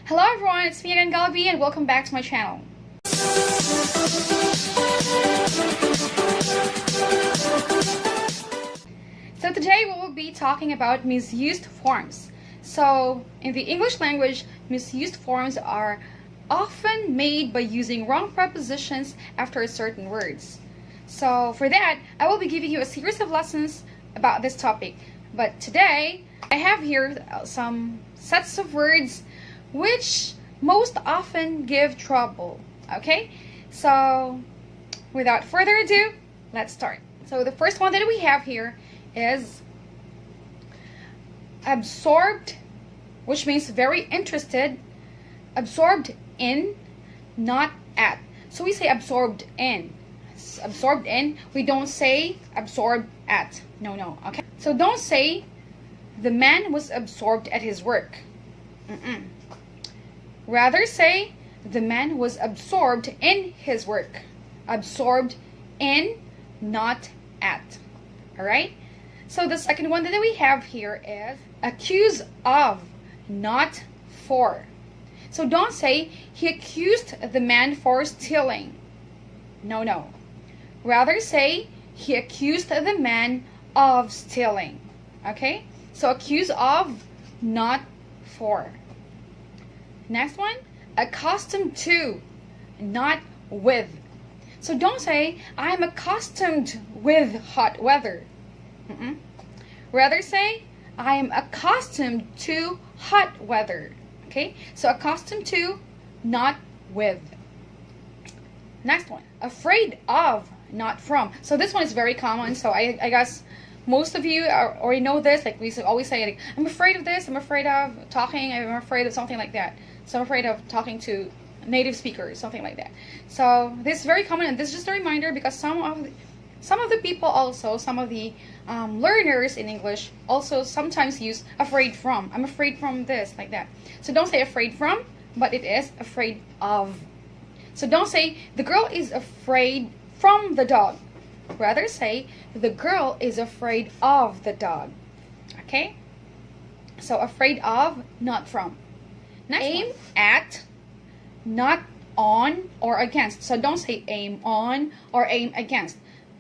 Hello everyone, it's me again, Galbi, and welcome back to my channel. So today we will be talking about misused forms. So in the English language, misused forms are often made by using wrong prepositions after certain words. So for that, I will be giving you a series of lessons about this topic. But today, I have here some sets of words which most often give trouble. Okay? So without further ado, let's start. So the first one that we have here is absorbed, which means very interested, absorbed in, not at. So we say absorbed in. Absorbed in, we don't say absorbed at. No, okay? So don't say the man was absorbed at his work. Rather say the man was absorbed in his work. Absorbed in, not at. Alright? So the second one that we have here is accuse of, not for. So don't say he accused the man for stealing. No. Rather say he accused the man of stealing. Okay? So accuse of, not for. Next one, accustomed to, not with. So don't say I'm accustomed with hot weather. Rather say I am accustomed to hot weather. Okay? So accustomed to, not with. Next one, afraid of, not from. So this one is very common. So I guess most of you already know this. Like we always say, like, I'm afraid of this. I'm afraid of talking. I'm afraid of something like that. So I'm afraid of talking to native speakers, something like that. So this is very common, and this is just a reminder because some of the people also, some of the learners in English also sometimes use afraid from. I'm afraid from this, like that. So don't say afraid from, but it is afraid of. So don't say the girl is afraid from the dog. Rather say the girl is afraid of the dog. Okay? So afraid of, not from. Next aim one. At, not on or against. So don't say aim on or aim against,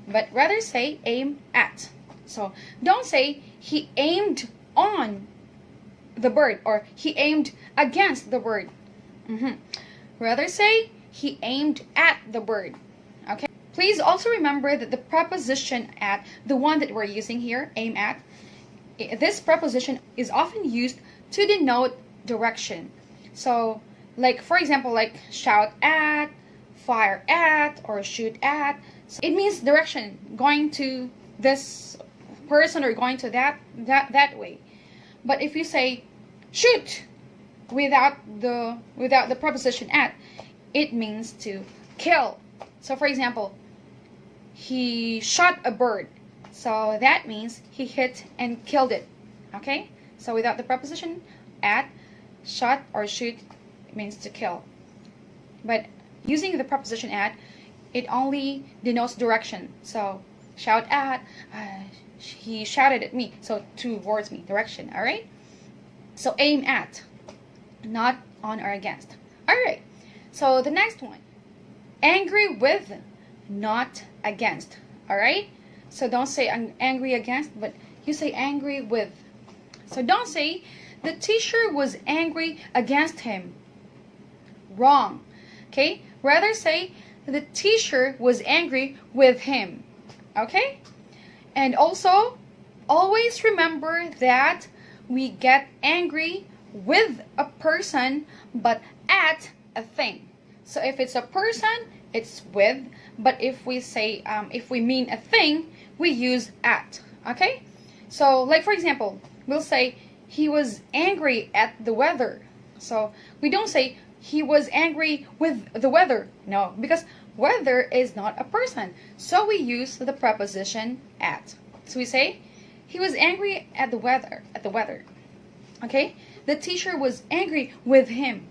but rather say aim at. So don't say he aimed on the bird or he aimed against the bird. Rather say he aimed at the bird. Okay? Please also remember that the preposition at, the one that we're using here, aim at, this preposition is often used to denote direction. So, like for example, like shout at, fire at, or shoot at. So it means direction, going to this person or going to that way. But if you say shoot without the preposition at, it means to kill. So for example, he shot a bird. So that means he hit and killed it. Okay? So without the preposition at, shot or shoot means to kill. But using the preposition at, it only denotes direction. So shout at, he shouted at me. So towards me, direction. Alright? So aim at, not on or against. Alright. So the next one, angry with, not against. Alright? So don't say I'm angry against, but you say angry with. So don't say the teacher was angry against him. Wrong. Okay? Rather say the teacher was angry with him. Okay? And also, always remember that we get angry with a person, but at a thing. So if it's a person, it's with. But if we say, if we mean a thing, we use at. Okay? So, like for example, we'll say, he was angry at the weather. So we don't say he was angry with the weather. No, because weather is not a person. So we use the preposition at. So we say he was angry at the weather. Okay? The teacher was angry with him.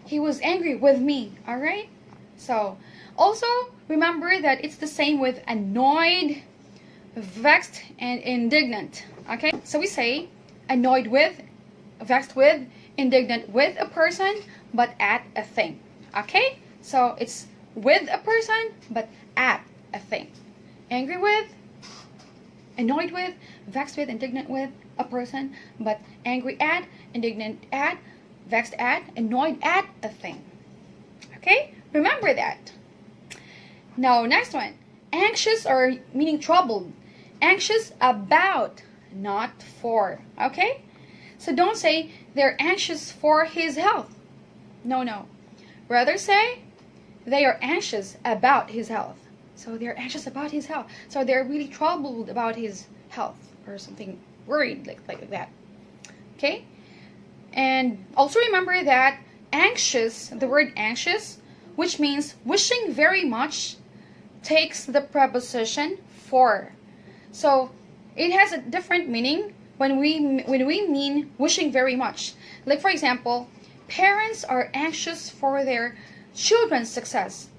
He was angry with me. All right? So also remember that it's the same with annoyed, vexed, and indignant. Okay? So we say annoyed with, vexed with, indignant with a person, but at a thing. Okay? So it's with a person, but at a thing. Angry with, annoyed with, vexed with, indignant with a person, but angry at, indignant at, vexed at, annoyed at a thing. Okay? Remember that. Now, next one. Anxious or meaning troubled. Anxious about, not for. Okay? So don't say they're anxious for his health. No, no. Rather say they are anxious about his health. So they're anxious about his health. So they're really troubled about his health or something, worried like that. Okay? And also remember that anxious, the word anxious, which means wishing very much, takes the preposition for. So it has a different meaning when we mean wishing very much. Like for example, parents are anxious for their children's success.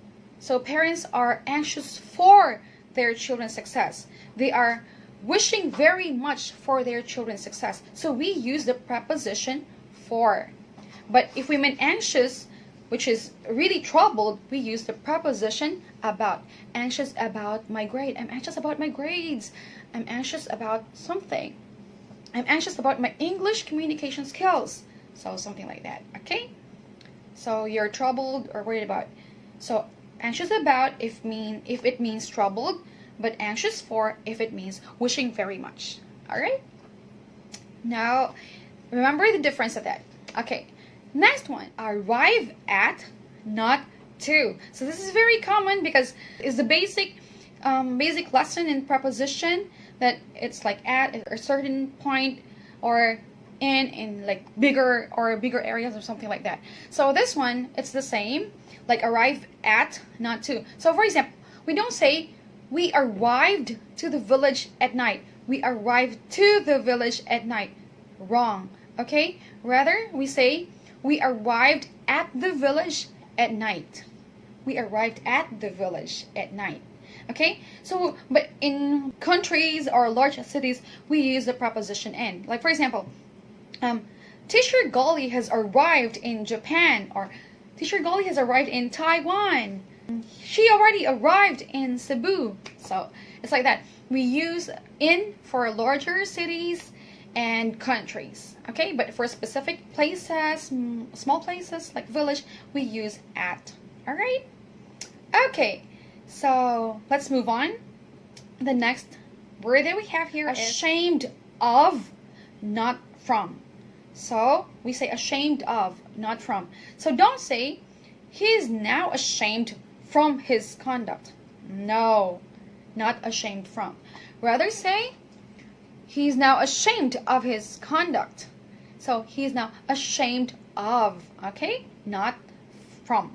So parents are anxious for their children's success. They are wishing very much for their children's success. So we use the preposition for. But if we mean anxious, which is really troubled, we use the preposition about. Anxious about my grade. I'm anxious about my grades. I'm anxious about something. I'm anxious about my English communication skills. So something like that. Okay? So you're troubled or worried about. So anxious about if it means troubled, but anxious for if it means wishing very much. Alright? Now, remember the difference of that. Okay. Next one, arrive at, not to. So this is very common because it's the basic lesson in preposition that it's like at a certain point or in like bigger areas or something like that. So this one, it's the same, like arrive at, not to. So for example, we don't say we arrived to the village at night. We arrived to the village at night. Wrong. Okay? Rather, we say we arrived at the village at night. We arrived at the village at night. Okay? So, but in countries or large cities, we use the preposition in. Like for example, Teacher Golly has arrived in Japan, or Teacher Golly has arrived in Taiwan. She already arrived in Cebu. So, it's like that. We use in for larger cities and countries. Okay, but for specific places, small places like village, we use at. Alright? Okay, so let's move on. The next word that we have here is ashamed of, not from. So we say ashamed of, not from. So don't say he is now ashamed from his conduct. No, not ashamed from. Rather say he's now ashamed of his conduct. So he's now ashamed of, okay? Not from.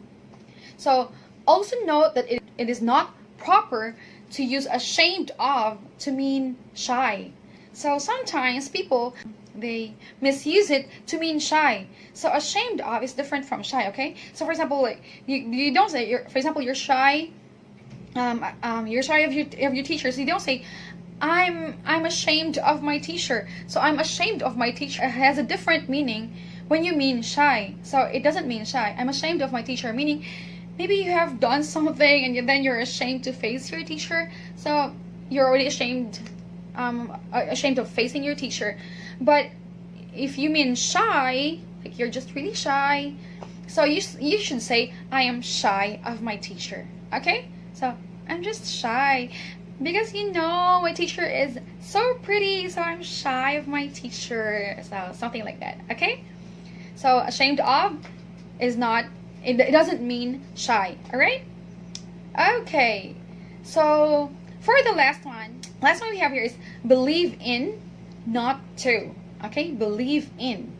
So also note that it is not proper to use ashamed of to mean shy. So sometimes people, they misuse it to mean shy. So ashamed of is different from shy, okay? So for example, like, you don't say, for example, you're shy. You're shy of your teachers. You don't say, I'm ashamed of my teacher. So I'm ashamed of my teacher. It has a different meaning when you mean shy. So it doesn't mean shy. I'm ashamed of my teacher, meaning maybe you have done something and then you're ashamed to face your teacher. So you're already ashamed of facing your teacher. But if you mean shy, like you're just really shy, so you should say, I am shy of my teacher. Okay? So I'm just shy because my teacher is so pretty, so I'm shy of my teacher. So something like that. Okay? So ashamed of is not, it doesn't mean shy. Alright? Okay. So for the last one we have here is believe in, not to. Okay? Believe in.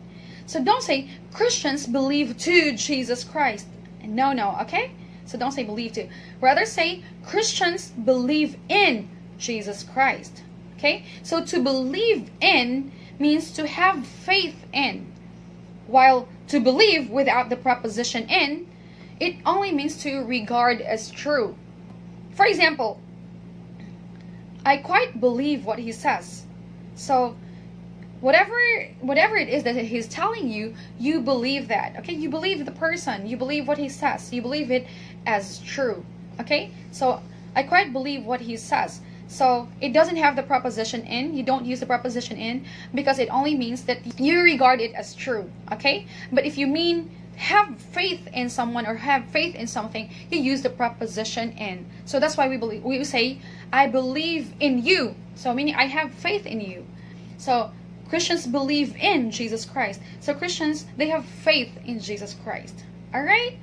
So don't say Christians believe to Jesus Christ. No, okay? So don't say believe to. Rather say Christians believe in Jesus Christ. Okay? So to believe in means to have faith in. While to believe without the preposition in, it only means to regard as true. For example, I quite believe what he says. So whatever it is that he's telling you, you believe that. Okay, you believe the person, you believe what he says, you believe it as true. Okay, so I quite believe what he says. So it doesn't have the preposition in. You don't use the preposition in because it only means that you regard it as true. Okay, but if you mean have faith in someone or have faith in something, you use the preposition in. So that's why we say I believe in you, so meaning I have faith in you. So Christians believe in Jesus Christ. So Christians, they have faith in Jesus Christ. All right,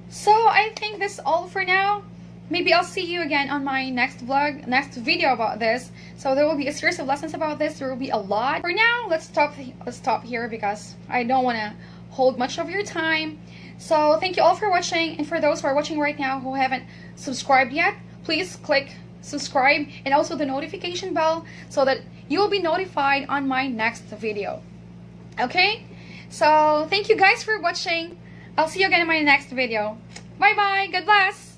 so I think that's all for now. Maybe I'll see you again on my next vlog, next video about this. So there will be a series of lessons about this. There will be a lot. For now, let's stop here because I don't want to hold much of your time. So thank you all for watching, and for those who are watching right now who haven't subscribed yet, please click subscribe and also the notification bell so that you will be notified on my next video. Okay, so thank you guys for watching. I'll see you again in my next video. Bye bye, God bless.